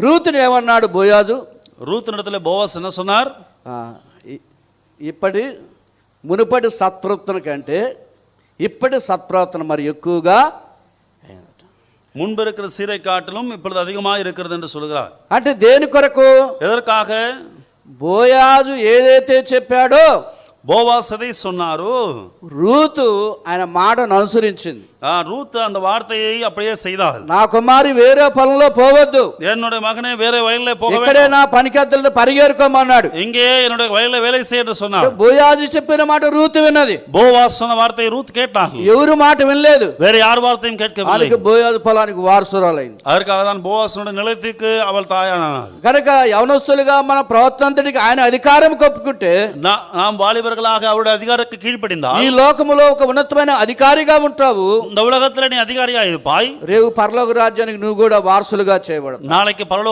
రూతుని ఏమన్నాడు బోయాజు? ரூத்தினிடத்துல போவாஸ் என்ன சொன்னார்? ఇప్పటి మునుపటి సత్ప్రవర్తన కంటే ఇప్పటి సత్ప్రవర్తన మరి ఎక్కువగా முன்பு இருக்கிற சீரை காட்டிலும் இப்பொழுது அதிகமாக இருக்கிறது என்று சொல்கிறார். అంటే దేని కొరకు? எதற்காக? బోయాజు ఏదైతే చెప్పాడో போவாஸ் எதை சொன்னாரோ రూతు ఆయన మాటను అనుసరించింది. ரூத் அந்த வார்த்தையை அப்படியே செய்தாள். నా కుమారి వేరే పొలంలో పోవద్దు, என்னுடைய మகனே వేరే వయలిலே పోக ఇక్కడే నా పనికత్తెలతో పరిగెరుకోమన్నాడు. இங்கே என்னுடைய వయలిலே వేலை చేయ என்று சொன்னார். బోయాజు చెప్పిన మాట రూతు విన్నది. போவாஸ் சொன்ன வார்த்தையை ரூத் கேட்டாள். ఎవరు మాట వినలేదు. வேற யார் வார்த்தையும் கேட்கவில்லை. అందుకే బోయాజు పొలానికి వారసురాలైంది. அதற்காக தான் போவாசுடைய நிலத்துக்கு அவள் தாயானாள். కనుక యవనస్తులుగా మన ప్రవర్తన అంతటికి ఆయన అధికారం కొప్పుకుంటే, நாம் వాలిబர்களாக அவருடைய அதிகாரத்துக்கு கீழ்ப்படிந்தால் ఈ లోకములో ఒక ఉన్నతమైన అధికారిగా ఉంటావు. இந்த உலகத்துல நீ அதிகாரியா இருப்பாய். రేపు పరలోక రాజ్యానికి నువ్వు కూడా వారసులుగా చేయబడతావు. நாளைக்கு பரலோக